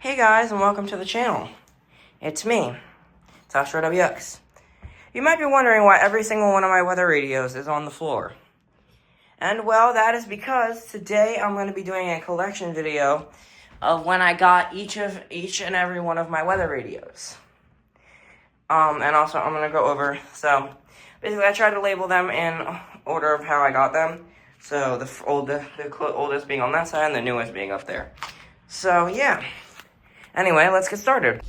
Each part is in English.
Hey guys, and welcome to the channel. It's me, Tasha WX. You might be wondering why every single one of my weather radios is on the floor. And well, that is because today I'm going to be doing a collection video of when I got each and every one of my weather radios. And also I'm going to go over, so basically I tried to label them in order of how I got them. So the oldest being on that side and the newest being up there. So yeah. Anyway, let's get started.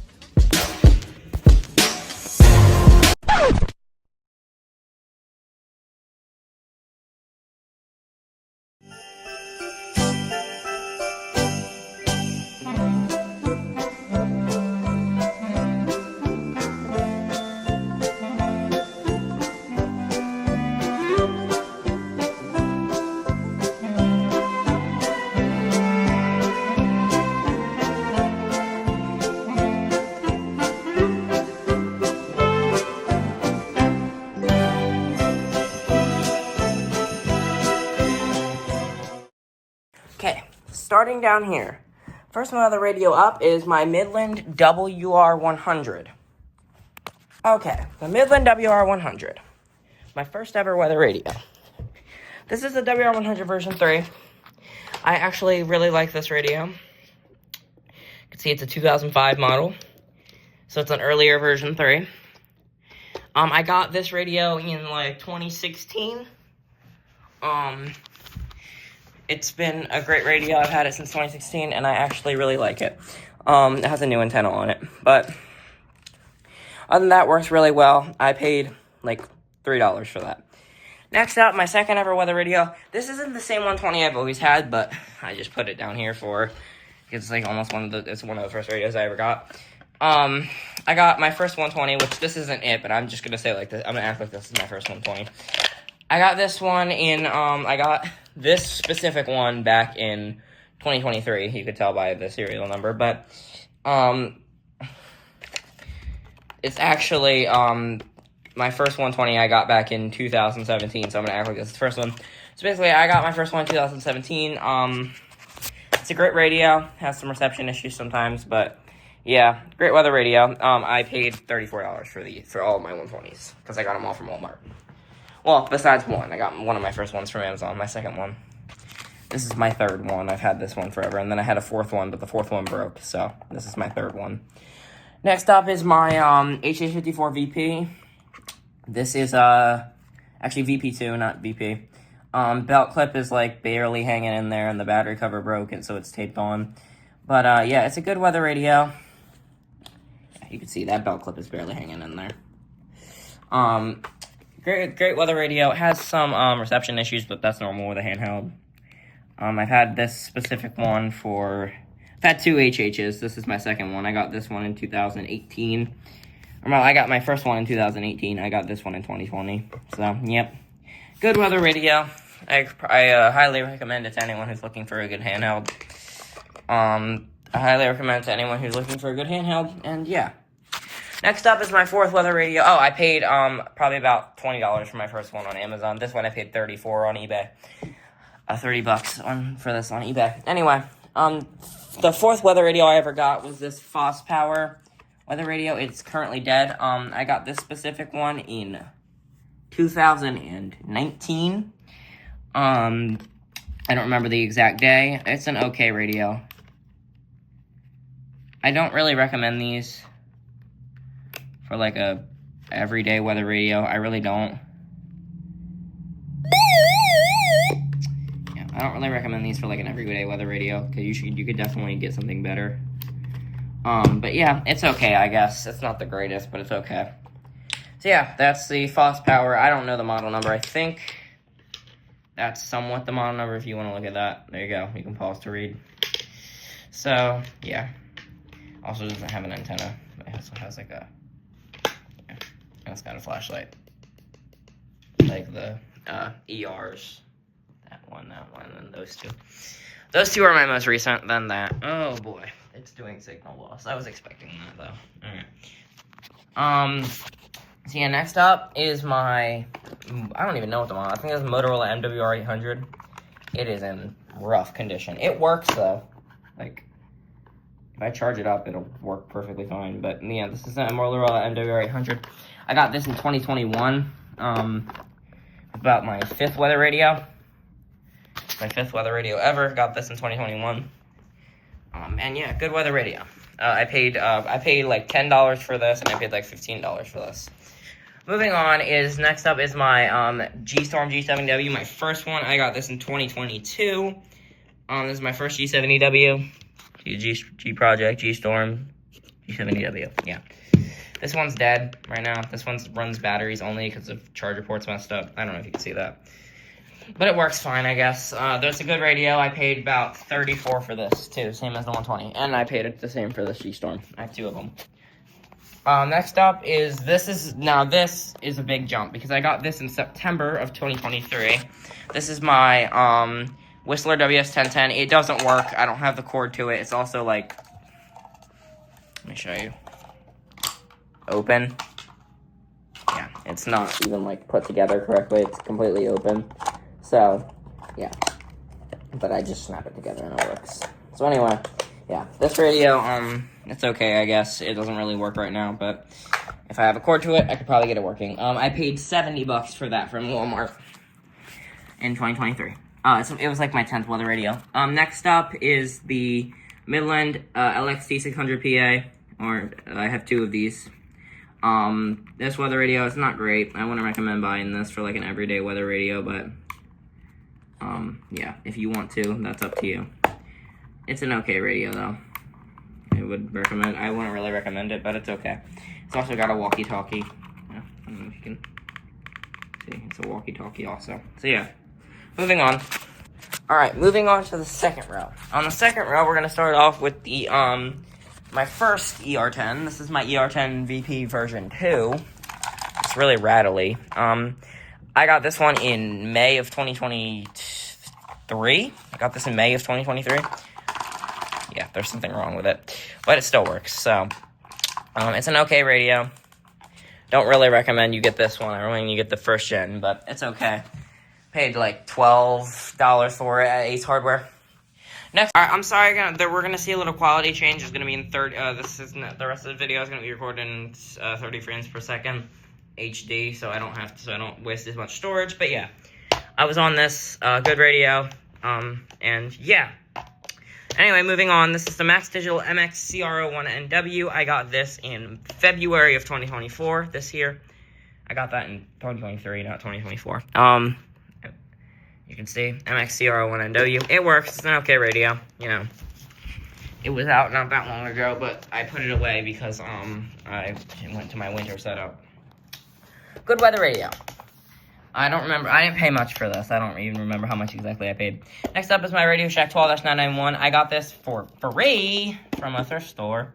Okay, starting down here. First one on the radio up is my Midland WR100. Okay, the Midland WR100. My first ever weather radio. This is the WR100 version 3. I actually really like this radio. You can see it's a 2005 model. So it's an earlier version 3. I got this radio in like 2016. It's been a great radio. I've had it since 2016, and I actually really like it. It has a new antenna on it, but other than that, works really well. I paid like $3 for that. Next up, my second ever weather radio. This isn't the same 120 I've always had, but I just put it down here it's like almost it's one of the first radios I ever got. I got my first 120, which this isn't it, but I'm just gonna say like this. I'm gonna act like this is my first 120. I got this one I got this specific one back in 2023. You could tell by the serial number, but, it's actually, my first 120 I got back in 2017, so I'm gonna act like this is the first one. So basically, I got my first one in 2017. It's a great radio, has some reception issues sometimes, but yeah, great weather radio. I paid $34 for all of my 120s, because I got them all from Walmart. Well, besides one. I got one of my first ones from Amazon, my second one. This is my third one. I've had this one forever, and then I had a fourth one, but the fourth one broke, so this is my third one. Next up is my HH54 VP. This is actually VP2, not VP. Belt clip is like barely hanging in there, and the battery cover broke, and so it's taped on. But yeah, it's a good weather radio. You can see that belt clip is barely hanging in there. Great weather radio. It has some reception issues, but that's normal with a handheld. I've had this specific one I've had two HHs. This is my second one. I got this one in 2018. Well, I got my first one in 2018. I got this one in 2020. So, yep. Good weather radio. I highly recommend it to anyone who's looking for a good handheld. I highly recommend it to anyone who's looking for a good handheld, and yeah. Next up is my fourth weather radio. Oh, I paid probably about $20 for my first one on Amazon. This one I paid $34 on eBay. $30 for this on eBay. Anyway, the fourth weather radio I ever got was this Fospower weather radio. It's currently dead. I got this specific one in 2019. I don't remember the exact day. It's an okay radio. I don't really recommend these for like a everyday weather radio. I really don't. Yeah, I don't really recommend these for like an everyday weather radio, because you could definitely get something better. But yeah, it's okay, I guess. It's not the greatest, but it's okay. So yeah, that's the Fospower. I don't know the model number. I think that's somewhat the model number if you want to look at that. There you go. You can pause to read. So, yeah. Also doesn't have an antenna. It also has like a... And it's got a flashlight. Like the ERs. That one, and those two. Those two are my most recent than that. Oh boy. It's doing signal loss. I was expecting that though. Alright. So yeah, next up is my... I don't even know what the model. I think it's Motorola MWR800. It is in rough condition. It works though. Like, if I charge it up, it'll work perfectly fine. But yeah, this is a Motorola MWR800. I got this in 2021. About my 5th weather radio. My 5th weather radio ever. Got this in 2021. And yeah, good weather radio. I paid like $10 for this, and I paid like $15 for this. Moving on next up is my G-Storm G70W, my first one. I got this in 2022. This is my first G70W. G-Project, G-Storm, G70W. Yeah. This one's dead right now. This one runs batteries only because the charger port's messed up. I don't know if you can see that. But it works fine, I guess. There's a good radio. I paid about $34 for this, too. Same as the 120. And I paid the same for the G-Storm. I have 2 of them. Next up is, this is a big jump because I got this in September of 2023. This is my Whistler WS1010. It doesn't work. I don't have the cord to it. It's also like, let me show you. Open. Yeah, it's not even like put together correctly. It's completely open. So, yeah. But I just snap it together and it works. So anyway, yeah, this radio, it's okay, I guess. It doesn't really work right now, but if I have a cord to it, I could probably get it working. I paid $70 for that from Walmart in 2023. It was like my 10th weather radio. Next up is the Midland LXT 600 PA, or I have 2 of these. This weather radio is not great. I wouldn't recommend buying this for like an everyday weather radio, but yeah, if you want to, that's up to you. It's an okay radio though. I wouldn't really recommend it, but it's okay. It's also got a walkie-talkie. Yeah, I don't know if you can see. It's a walkie-talkie also. So yeah, moving on. Alright, moving on to the second row. On the second row, we're going to start off with the, my first ER10. This is my ER10 VP version 2. It's really rattly. I got this one in May of 2023. I got this in May of 2023. Yeah, there's something wrong with it. But it still works, so. It's an okay radio. Don't really recommend you get this one. I recommend you get the first gen, but it's okay. Paid like $12 for it at Ace Hardware. Next, I'm sorry, we're gonna see a little quality change. It's gonna be in the rest of the video is gonna be recorded in 30 frames per second HD, so I don't waste as much storage. But yeah, I was on this good radio, and yeah. Anyway, moving on. This is the Max Digital MX CR01NW. I got this in February of 2024. This year, I got that in 2023, not 2024. You can see MX CR01NW. It works. It's an okay radio. You know, it was out not that long ago, but I put it away because I went to my winter setup. Good weather radio. I don't remember. I didn't pay much for this. I don't even remember how much exactly I paid. Next up is my Radio Shack 12-991. I got this for free from a thrift store.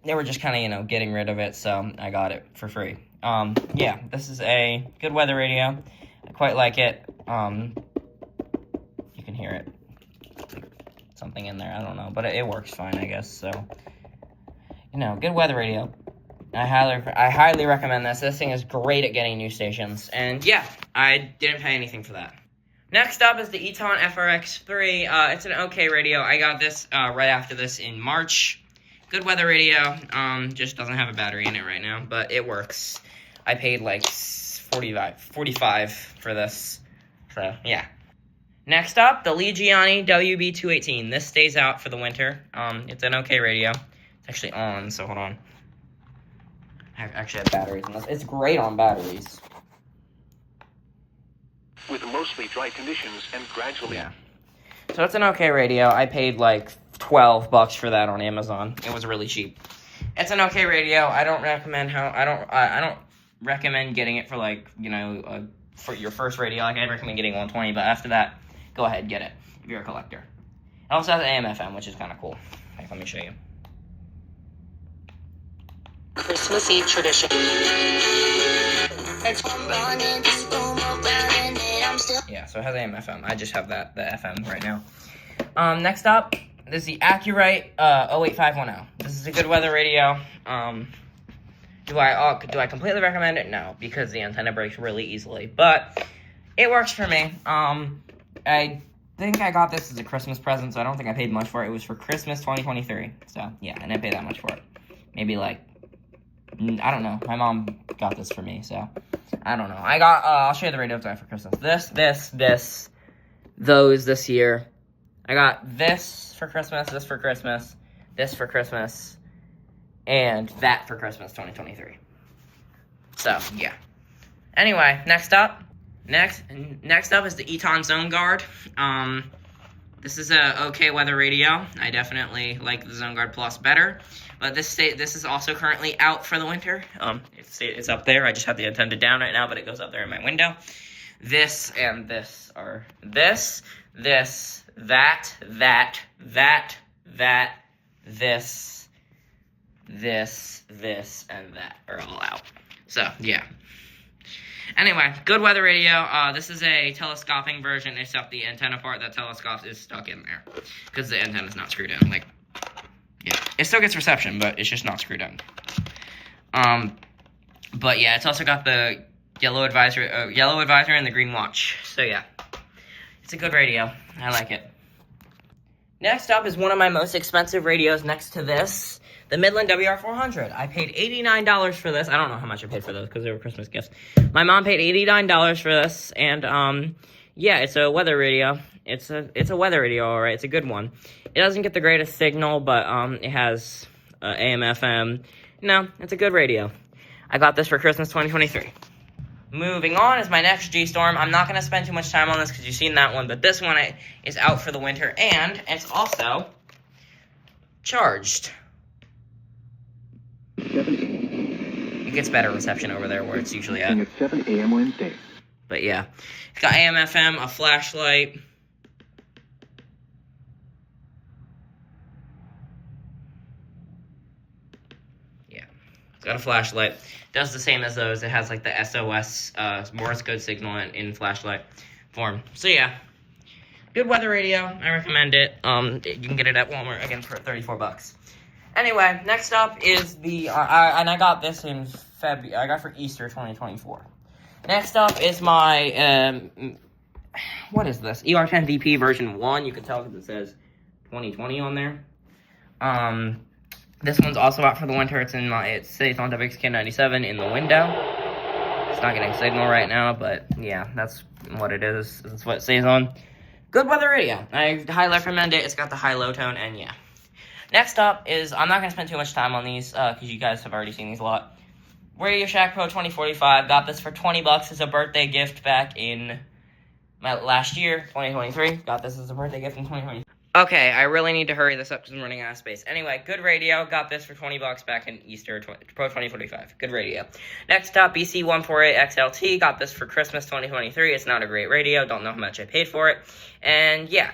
They were just kind of, getting rid of it, so I got it for free. Yeah, this is a good weather radio. I quite like it. You can hear it. Something in there, I don't know. But it works fine, I guess, so. Good weather radio. I highly recommend this. This thing is great at getting new stations. And yeah, I didn't pay anything for that. Next up is the Eton FRX3. It's an okay radio. I got this right after this in March. Good weather radio. Just doesn't have a battery in it right now, but it works. I paid like $45 for this. So yeah. Next up, the Lee Gianni WB218. This stays out for the winter. It's an okay radio. It's actually on, so hold on. I actually have batteries in this. It's great on batteries. With mostly dry conditions and gradually... Yeah. So it's an okay radio. I paid like $12 for that on Amazon. It was really cheap. It's an okay radio. I don't recommend I don't recommend getting it for like, for your first radio. Like I recommend getting 120, but after that, go ahead, get it if you're a collector. It also has AM/FM, which is kind of cool. Let me show you. Christmas Eve tradition. Yeah, so it has AM/FM. I just have the FM right now. Next up, this is the Accurite 08510. This is a good weather radio. Do I completely recommend it? No, because the antenna breaks really easily. But it works for me. I think I got this as a Christmas present, so I don't think I paid much for it. It was for Christmas 2023. So, yeah, I didn't pay that much for it. Maybe, like, I don't know. My mom got this for me, so I don't know. I got, I'll show you the radio guy for Christmas. Those this year. I got this for Christmas, this for Christmas, this for Christmas, and that for Christmas 2023. So, yeah. Anyway, next up is the Eton Zone Guard. This is a okay weather radio. I definitely like the Zone Guard Plus better. But this is also currently out for the winter. It's up there. I just have the antenna down right now, but it goes up there in my window. This and this are this, that, this, and that are all out. So, yeah. Anyway, good weather radio. This is a telescoping version, except the antenna part that telescopes is stuck in there. Because the antenna's not screwed in. Like, yeah. It still gets reception, but it's just not screwed in. But yeah, it's also got the yellow advisory and the green watch. So yeah. It's a good radio. I like it. Next up is one of my most expensive radios next to this, the Midland WR400. I paid $89 for this. I don't know how much I paid for those because they were Christmas gifts. My mom paid $89 for this, and yeah, it's a weather radio. It's a weather radio, all right. It's a good one. It doesn't get the greatest signal, but it has AM, FM. No, it's a good radio. I got this for Christmas 2023. Moving on is my next G-Storm. I'm not going to spend too much time on this because you've seen that one, but this one is out for the winter, and it's also charged. It gets better reception over there where it's usually at. 7 a.m. Wednesday. But yeah, it's got AM, FM, a flashlight. Yeah, it's got a flashlight. Does the same as those. It has like the SOS Morse code signal in flashlight form. So yeah, good weather radio. I recommend it. You can get it at Walmart again for $34. Anyway, next up is the and I got this in February. I got for Easter 2024. Next up is my what is this? ER10DP version 1. You can tell because it says 2020 on there. This one's also out for the winter. It stays on WXK97 in the window. It's not getting signal right now, but yeah, that's what it is. That's what it stays on. Good weather radio. I highly recommend it. It's got the high-low tone, and yeah. Next up is, I'm not going to spend too much time on these, because you guys have already seen these a lot. Radio Shack Pro 2045. Got this for $20 as a birthday gift back in last year, 2023. Got this as a birthday gift in 2023. Okay, I really need to hurry this up because I'm running out of space. Anyway, good radio. Got this for $20 back in Easter Pro 2045. Good radio. Next up, BC148 XLT. Got this for Christmas 2023. It's not a great radio. Don't know how much I paid for it. And yeah.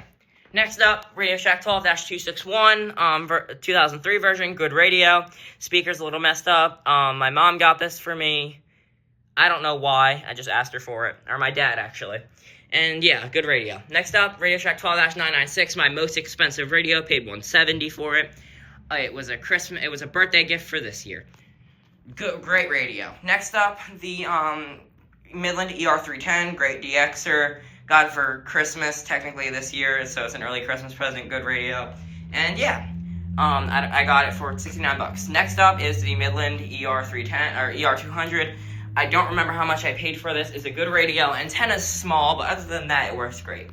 Next up, Radio Shack 12-261, 2003 version. Good radio. Speaker's a little messed up. My mom got this for me. I don't know why. I just asked her for it. Or my dad, actually. And yeah, good radio. Next up, Radio Shack 12-996, my most expensive radio. Paid $170 for it. It was a birthday gift for this year. Great radio. Next up, the Midland ER310, great DXer. Got it for Christmas, technically this year, so it's an early Christmas present. Good radio. And yeah, I got it for $69. Next up is the Midland ER310 or ER200. I don't remember how much I paid for this. It's a good radio. Antenna's small, but other than that, it works great.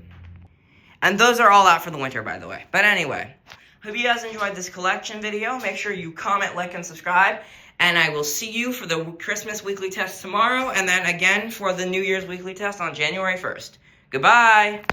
And those are all out for the winter, by the way. But anyway, hope you guys enjoyed this collection video. Make sure you comment, like, and subscribe. And I will see you for the Christmas weekly test tomorrow, and then again for the New Year's weekly test on January 1st. Goodbye!